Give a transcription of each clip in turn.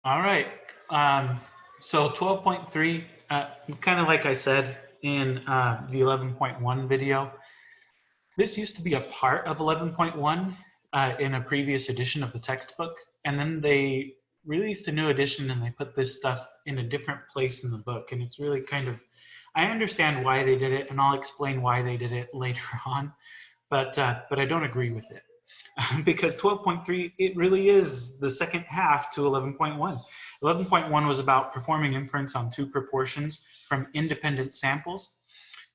All right. Um, so 12.3, kind of like I said in the 11.1 video, this used to be a part of 11.1 in a previous edition of the textbook, and then they released a new edition and they put this stuff in a different place in the book, and it's really kind of, I understand why they did it, and I'll explain why they did it later on, but I don't agree with it. Because 12.3, it really is the second half to 11.1. 11.1 was about performing inference on two proportions from independent samples.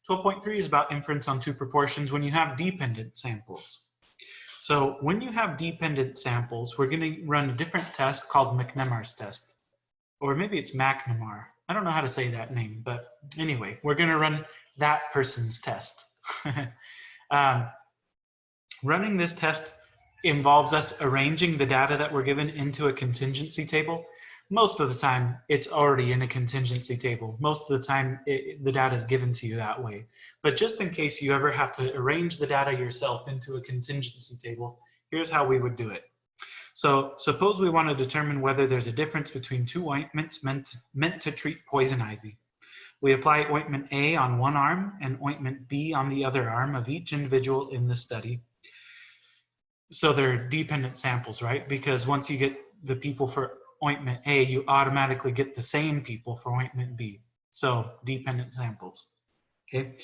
12.3 is about inference on two proportions when you have dependent samples. So when you have dependent samples, we're going to run a different test called McNemar's test. Or maybe it's McNemar. I don't know how to say that name, but anyway, we're going to run that person's test. um, Running this test involves us arranging the data that we're given into a contingency table. Most of the time, it's already in a contingency table. Most of the time, the data is given to you that way. But just in case you ever have to arrange the data yourself into a contingency table, here's how we would do it. So suppose we want to determine whether there's a difference between two ointments meant to treat poison ivy. We apply ointment A on one arm and ointment B on the other arm of each individual in the study. So they're dependent samples, right? Because once you get the people for ointment A, you automatically get the same people for ointment B. So dependent samples. Okay.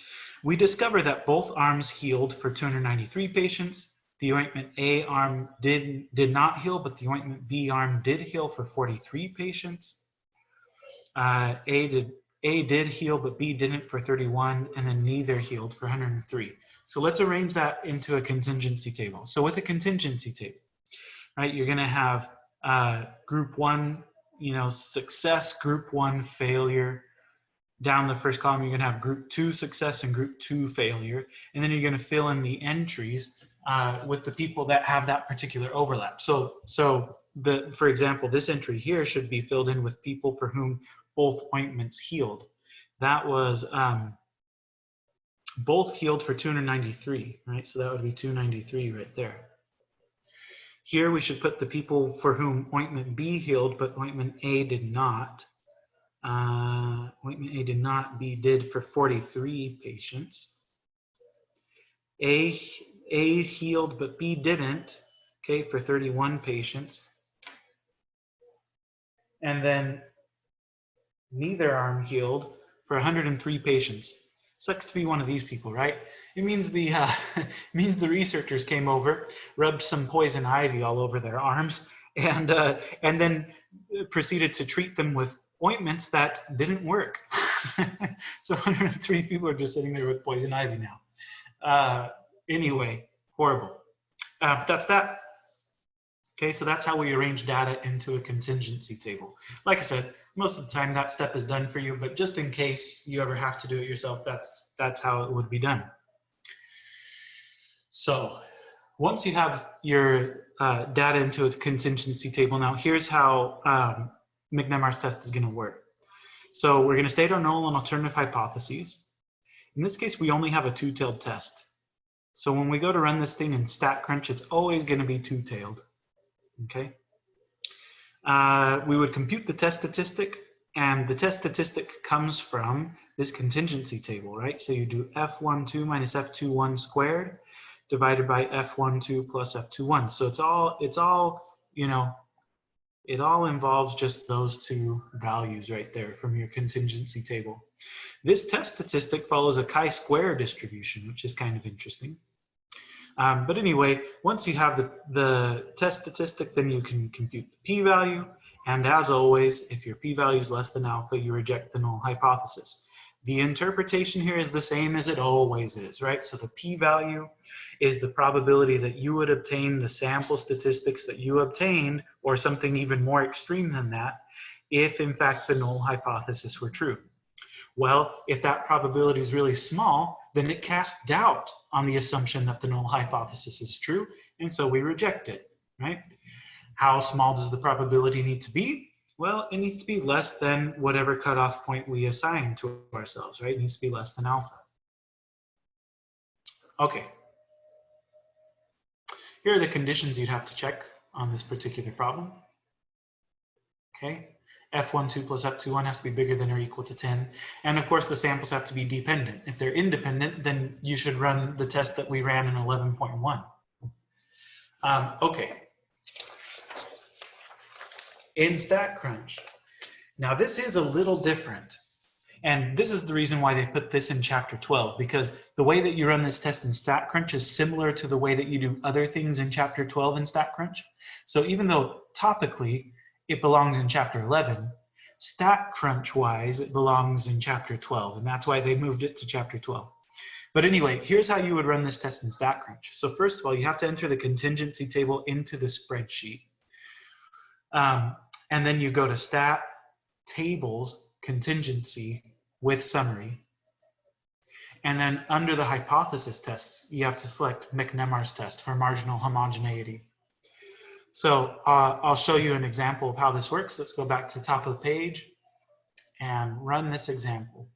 We discover that both arms healed for 293 patients. The ointment A arm did not heal, but the ointment B arm did heal for 43 patients. A did heal, but B didn't for 31, and then neither healed for 103. So let's arrange that into a contingency table. So with a contingency table, right, you're going to have group one, success, group one, failure. Down the first column, you're going to have group two success and group two failure. And then you're going to fill in the entries with the people that have that particular overlap. So for example, this entry here should be filled in with people for whom both ointments healed. That was both healed for 293, right? So that would be 293 right there. Here we should put the people for whom ointment B healed, but ointment A did not. Ointment A did not, B did for 43 patients. A healed, but B didn't, okay, for 31 patients. And then neither arm healed for 103 patients. Sucks to be one of these people, right? It means the means the researchers came over, rubbed some poison ivy all over their arms, and then proceeded to treat them with ointments that didn't work. So 103 people are just sitting there with poison ivy now. Anyway, horrible. That's that. Okay, so that's how we arrange data into a contingency table. Like I said, most of the time that step is done for you, but just in case you ever have to do it yourself, that's how it would be done. So once you have your data into a contingency table, now here's how McNemar's test is going to work. So we're going to state our null and alternative hypotheses. In this case, we only have a two-tailed test. So when we go to run this thing in StatCrunch, it's always going to be two-tailed. Okay. We would compute the test statistic, and the test statistic comes from this contingency table, right? So you do F12 minus F21 squared divided by F12 plus F21. So it all involves just those two values right there from your contingency table. This test statistic follows a chi-square distribution, which is kind of interesting. But anyway, once you have the test statistic, then you can compute the p-value. And as always, if your p-value is less than alpha, you reject the null hypothesis. The interpretation here is the same as it always is, right? So the p-value is the probability that you would obtain the sample statistics that you obtained, or something even more extreme than that, if in fact the null hypothesis were true. Well, if that probability is really small, then it casts doubt on the assumption that the null hypothesis is true, and so we reject it, right? How small does the probability need to be? Well, it needs to be less than whatever cutoff point we assign to ourselves, right? It needs to be less than alpha. Okay. Here are the conditions you'd have to check on this particular problem. Okay, F12 plus F21 has to be bigger than or equal to 10. And of course, the samples have to be dependent. If they're independent, then you should run the test that we ran in 11.1. Okay, in StatCrunch. Now, this is a little different. And this is the reason why they put this in chapter 12, because the way that you run this test in StatCrunch is similar to the way that you do other things in chapter 12 in StatCrunch. So even though topically it belongs in chapter 11, StatCrunch wise it belongs in chapter 12, and that's why they moved it to chapter 12. But anyway, here's how you would run this test in StatCrunch. So first of all, you have to enter the contingency table into the spreadsheet. And then you go to Stat, Tables, Contingency with Summary. And then under the hypothesis tests, you have to select McNemar's test for marginal homogeneity. So I'll show you an example of how this works. Let's go back to the top of the page and run this example.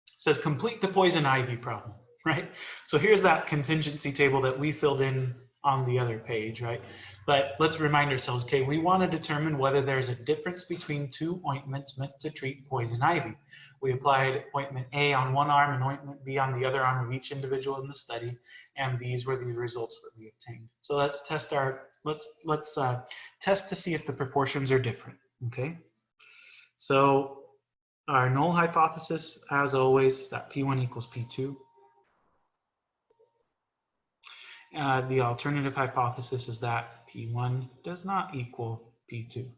It says complete the poison ivy problem, right? So here's that contingency table that we filled in on the other page, right? But let's remind ourselves, okay, we want to determine whether there's a difference between two ointments meant to treat poison ivy. We applied ointment A on one arm and ointment B on the other arm of each individual in the study, and these were the results that we obtained. So let's test let's test to see if the proportions are different, okay? So our null hypothesis, as always, that P1 equals P2. The alternative hypothesis is that P1 does not equal P2.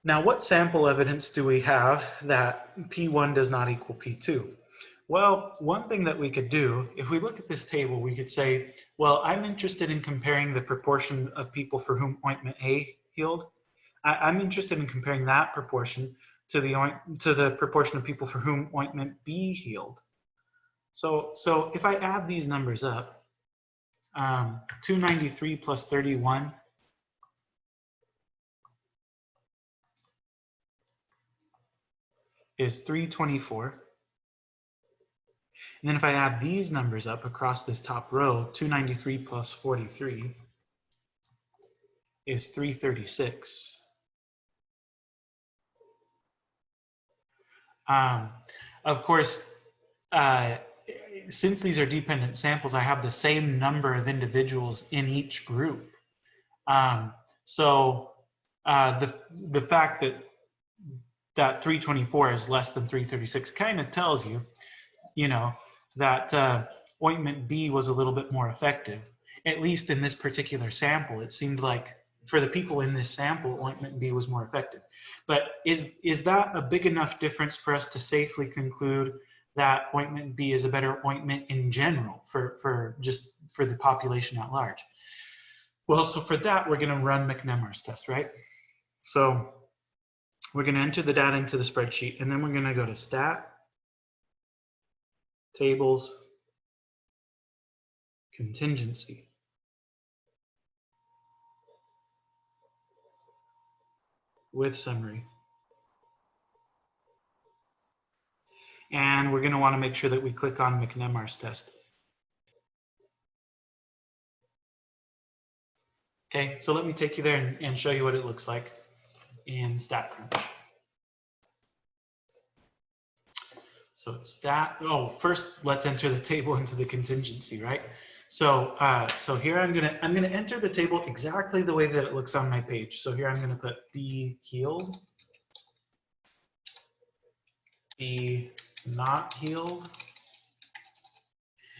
Now, what sample evidence do we have that P1 does not equal P2? Well, one thing that we could do, if we look at this table, we could say, well, I'm interested in comparing the proportion of people for whom ointment A healed. I'm interested in comparing that proportion to the proportion of people for whom ointment B healed. So if I add these numbers up, 293 plus 31 is 324. And then if I add these numbers up across this top row, 293 plus 43 is 336. Of course, since these are dependent samples, I have the same number of individuals in each group. So the fact that 324 is less than 336 kind of tells you, that ointment B was a little bit more effective. At least in this particular sample, it seemed like for the people in this sample, ointment B was more effective. But is that a big enough difference for us to safely conclude that ointment B is a better ointment in general for the population at large? Well, so for that, we're going to run McNemar's test, right? So we're going to enter the data into the spreadsheet, and then we're going to go to Stat, Tables, Contingency. With Summary. And we're going to want to make sure that we click on McNemar's test. Okay, so let me take you there and show you what it looks like in StatCrunch. So it's first let's enter the table into the contingency, right? So here I'm gonna enter the table exactly the way that it looks on my page. So here I'm gonna put B healed, B not healed,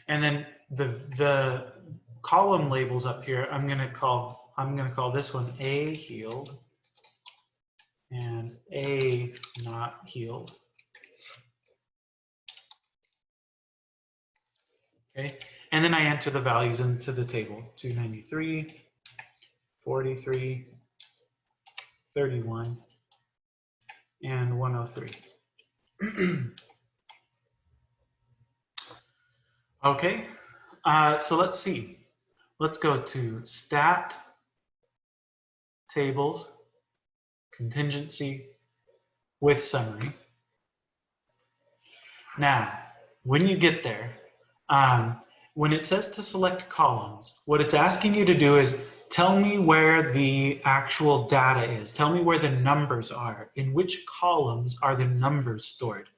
and then the column labels up here I'm gonna call this one A healed and A not healed. Okay, and then I enter the values into the table: 293, 43, 31, and 103. Okay, so let's see. Let's go to Stat, Tables, Contingency, with Summary. Now, when you get there, when it says to select columns, what it's asking you to do is tell me where the actual data is. Tell me where the numbers are. In which columns are the numbers stored?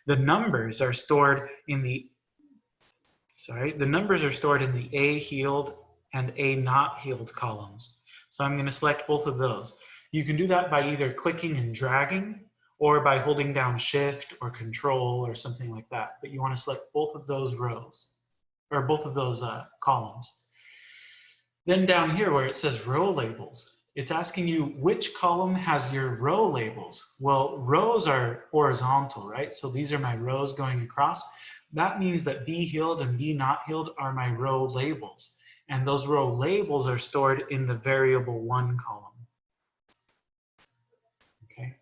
The numbers are stored in the numbers are stored in the A healed and A not healed columns. So I'm going to select both of those. You can do that by either clicking and dragging or by holding down Shift or Control or something like that. But you want to select both of those rows or both of those columns. Then down here where it says row labels, it's asking you which column has your row labels. Well, rows are horizontal, right? So these are my rows going across. That means that B healed and B not healed are my row labels. And those row labels are stored in the variable 1 column. Okay.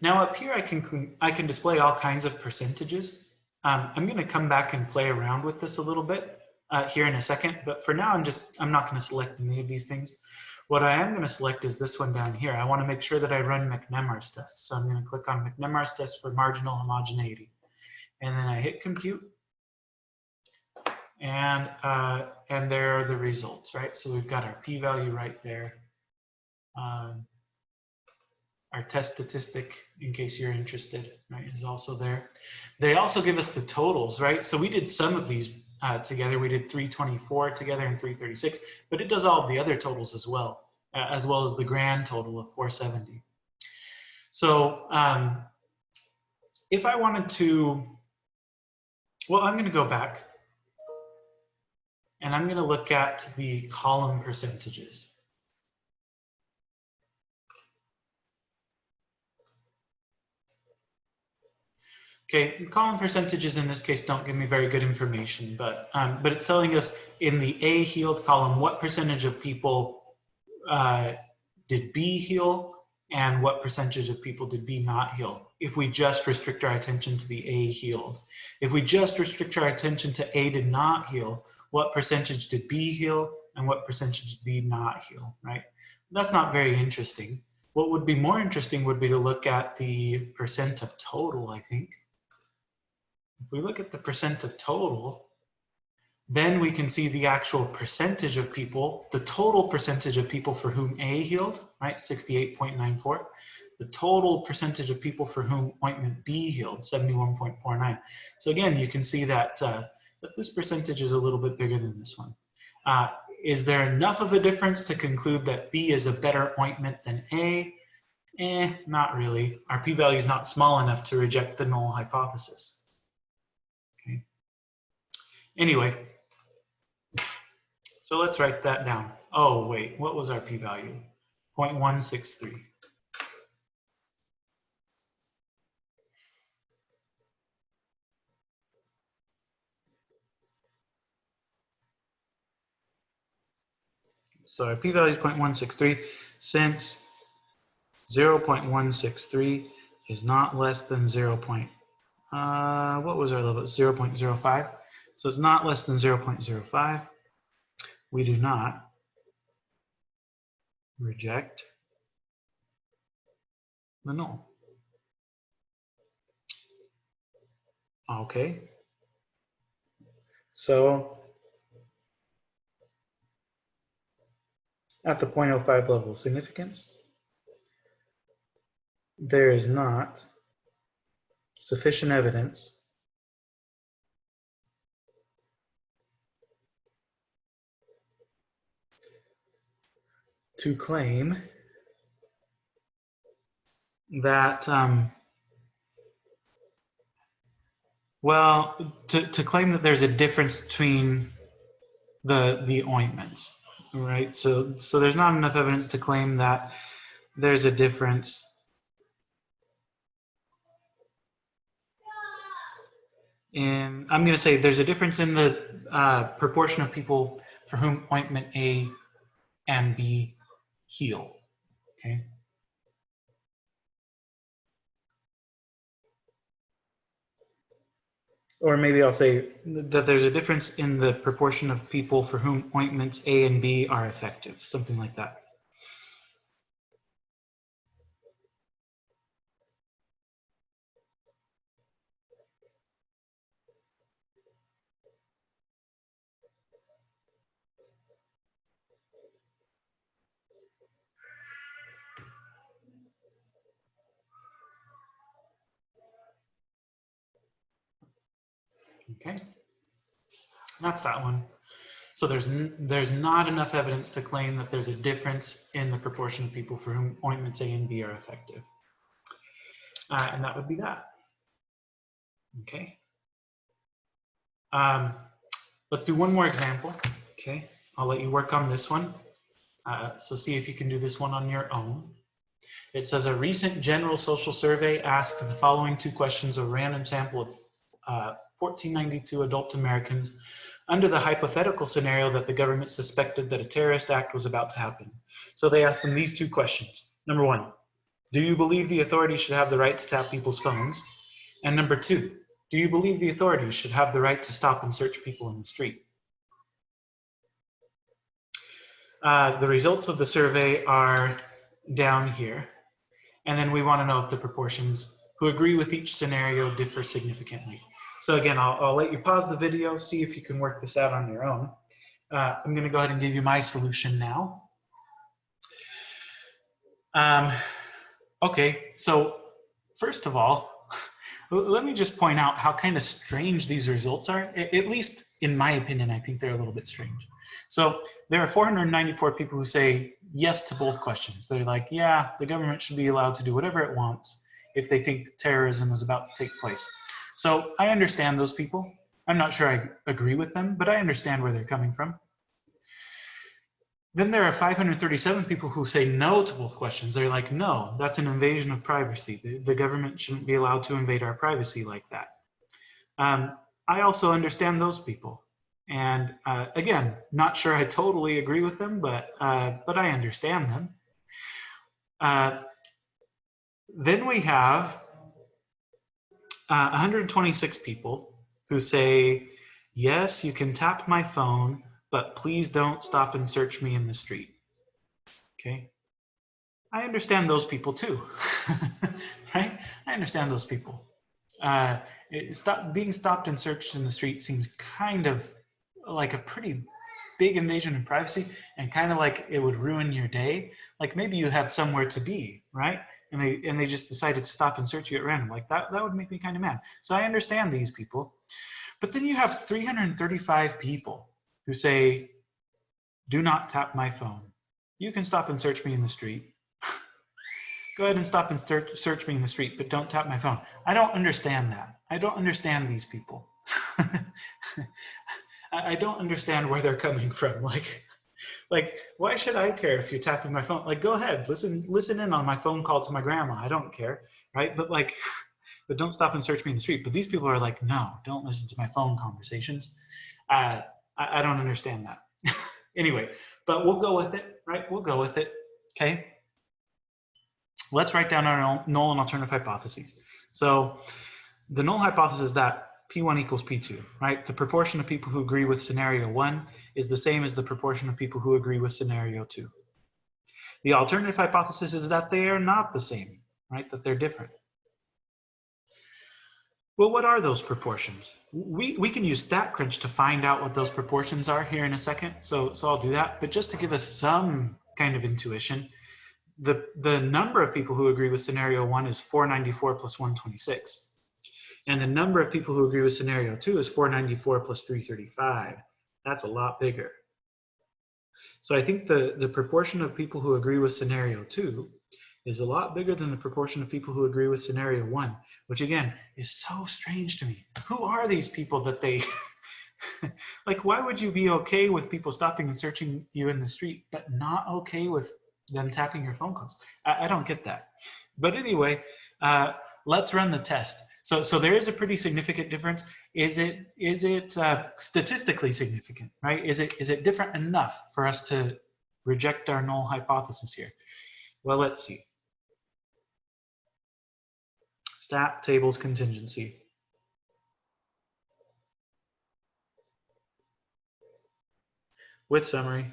Now up here I can display all kinds of percentages. I'm going to come back and play around with this a little bit here in a second, but for now I'm not going to select any of these things. What I am going to select is this one down here. I want to make sure that I run McNemar's test. So I'm going to click on McNemar's test for marginal homogeneity. And then I hit compute. And there are the results, right? So we've got our p-value right there. Our test statistic, in case you're interested, right, is also there. They also give us the totals, right? So we did some of these together. We did 324 together and 336, but it does all of the other totals as well as the grand total of 470. So if I wanted to, well, I'm going to go back and I'm going to look at the column percentages. Okay, column percentages in this case don't give me very good information, but it's telling us in the A healed column what percentage of people did B heal and what percentage of people did B not heal if we just restrict our attention to the A healed. If we just restrict our attention to A did not heal, what percentage did B heal and what percentage did B not heal, right? That's not very interesting. What would be more interesting would be to look at the percent of total, I think. If we look at the percent of total, then we can see the actual percentage of people, the total percentage of people for whom A healed, right, 68.94. The total percentage of people for whom ointment B healed, 71.49. So again, you can see that, that this percentage is a little bit bigger than this one. Is there enough of a difference to conclude that B is a better ointment than A? Not really. Our p-value is not small enough to reject the null hypothesis. Okay. Anyway, so let's write that down. Oh, wait, what was our p-value? 0.163. So our p-value is 0.163. Since 0.163 is not less than 0. What was our level? 0.05. So it's not less than 0.05. We do not reject the null. Okay. So at the 0.05 level of significance, there is not sufficient evidence to claim that, well, to claim that there's a difference between the ointments, right? So there's not enough evidence to claim that there's a difference in, I'm going to say there's a difference in the proportion of people for whom ointment A and B heal, okay? Or maybe I'll say that there's a difference in the proportion of people for whom ointments A and B are effective, something like that. Okay, that's that one. So there's not enough evidence to claim that there's a difference in the proportion of people for whom ointments A and B are effective. And that would be that. Okay. Let's do one more example. Okay, I'll let you work on this one. So see if you can do this one on your own. It says a recent general social survey asked the following two questions of a random sample of 1492 adult Americans under the hypothetical scenario that the government suspected that a terrorist act was about to happen. So they asked them these two questions. Number one, do you believe the authorities should have the right to tap people's phones? And number two, do you believe the authorities should have the right to stop and search people in the street? The results of the survey are down here. And then we want to know if the proportions who agree with each scenario differ significantly. So again, I'll let you pause the video, see if you can work this out on your own. I'm going to go ahead and give you my solution now. Okay, so first of all, let me just point out how kind of strange these results are. At least in my opinion, I think they're a little bit strange. So there are 494 people who say yes to both questions. They're like, yeah, the government should be allowed to do whatever it wants if they think terrorism is about to take place. So I understand those people. I'm not sure I agree with them, but I understand where they're coming from. Then there are 537 people who say no to both questions. They're like, no, that's an invasion of privacy. The government shouldn't be allowed to invade our privacy like that. I also understand those people. And again, not sure I totally agree with them, but I understand them. Then we have 126 people who say, yes, you can tap my phone, but please don't stop and search me in the street. Okay. I understand those people too, right? I understand those people. Being stopped and searched in the street seems kind of like a pretty big invasion of privacy, and kind of like it would ruin your day. Like maybe you had somewhere to be, right? And they just decided to stop and search you at random. Like that would make me kind of mad. So I understand these people. But then you have 335 people who say, do not tap my phone. You can stop and search me in the street. Go ahead and stop and search me in the street, but don't tap my phone. I don't understand that. I don't understand these people. I don't understand where they're coming from. Like, why should I care if you're tapping my phone? Like, go ahead, listen in on my phone call to my grandma. I don't care, right? But don't stop and search me in the street. But these people are like, no, don't listen to my phone conversations. I don't understand that. Anyway, but we'll go with it, right? We'll go with it, okay? Let's write down our null and alternative hypotheses. So the null hypothesis is that P1 equals P2, right? The proportion of people who agree with scenario 1 is the same as the proportion of people who agree with scenario 2. The alternative hypothesis is that they are not the same, right? That they're different. Well, what are those proportions? We can use StatCrunch to find out what those proportions are here in a second, so I'll do that. But just to give us some kind of intuition, the number of people who agree with scenario 1 is 494 plus 126. And the number of people who agree with scenario 2 is 494 plus 335. That's a lot bigger. So I think the proportion of people who agree with scenario 2 is a lot bigger than the proportion of people who agree with scenario 1, which again is so strange to me. Who are these people that they like, why would you be okay with people stopping and searching you in the street, but not okay with them tapping your phone calls? I don't get that. But anyway, let's run the test. So there is a pretty significant difference. Is it statistically significant, right? Is it different enough for us to reject our null hypothesis here? Well, let's see. Stat tables contingency. With summary.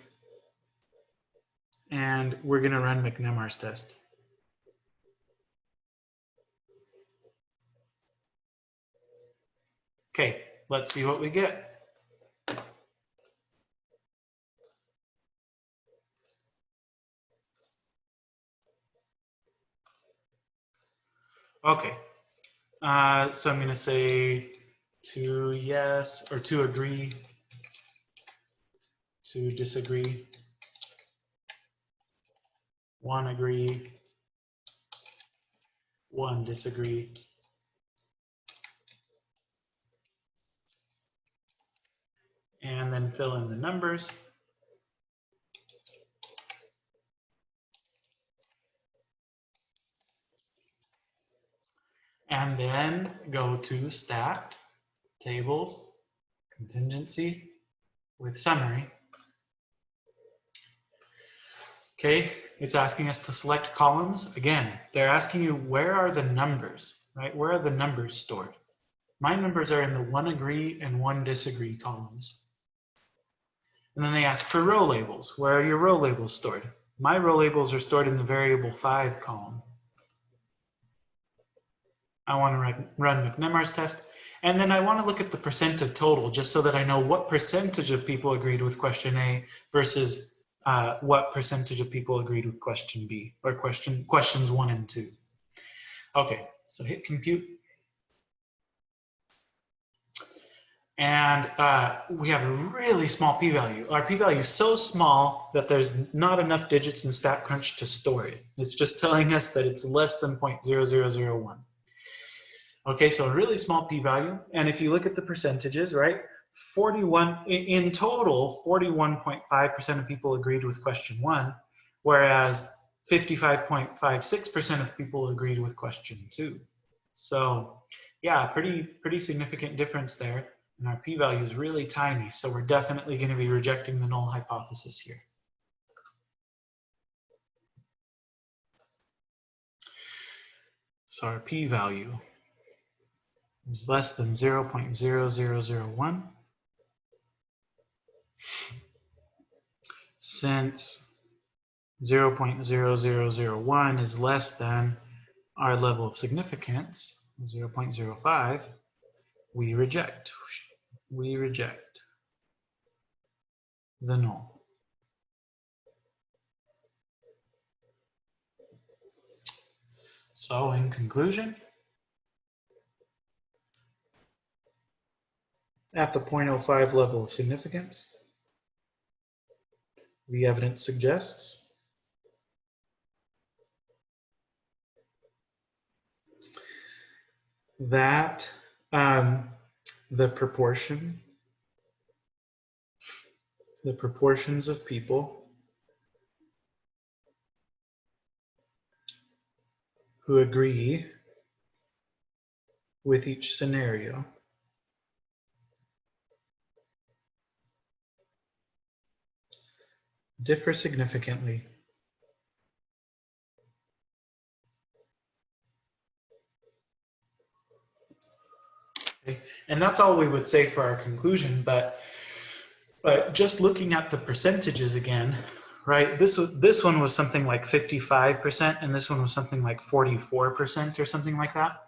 And we're going to run McNemar's test. Okay, let's see what we get. Okay, so I'm going to say 2 yes, or 2 agree, 2 disagree, 1 agree, 1 disagree, and then fill in the numbers. And then go to stat, tables, contingency with summary. Okay, it's asking us to select columns. Again, they're asking you, where are the numbers, right? Where are the numbers stored? My numbers are in the 1 agree and 1 disagree columns. And then they ask for row labels. Where are your row labels stored? My row labels are stored in the variable 5 column. I want to run McNemar's test. And then I want to look at the percent of total, just so that I know what percentage of people agreed with question A versus what percentage of people agreed with question B, or questions 1 and 2. Okay, so hit compute. And we have a really small p-value. Our p-value is so small that there's not enough digits in StatCrunch to store it. It's just telling us that it's less than 0.0001. Okay, so a really small p-value. And if you look at the percentages, right, 41 in total, 41.5% of people agreed with question 1, whereas 55.56% of people agreed with question 2. So yeah, pretty significant difference there. And our p-value is really tiny, so we're definitely going to be rejecting the null hypothesis here. So our p-value is less than 0.0001. Since 0.0001 is less than our level of significance, 0.05, we reject. We reject the null. So in conclusion, at the 0.05 level of significance, the evidence suggests that the proportions of people who agree with each scenario differ significantly okay. And that's all we would say for our conclusion, but just looking at the percentages again, right, this one was something like 55% and this one was something like 44% or something like that,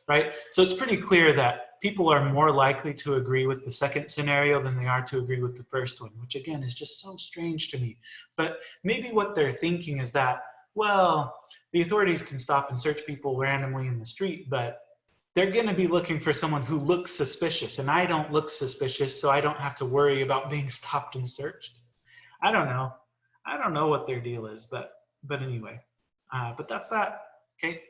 right? So it's pretty clear that people are more likely to agree with the second scenario than they are to agree with the first one, which again is just so strange to me. But maybe what they're thinking is that, well, the authorities can stop and search people randomly in the street, but they're going to be looking for someone who looks suspicious, and I don't look suspicious, so I don't have to worry about being stopped and searched. I don't know. I don't know what their deal is, but anyway. But that's that. Okay.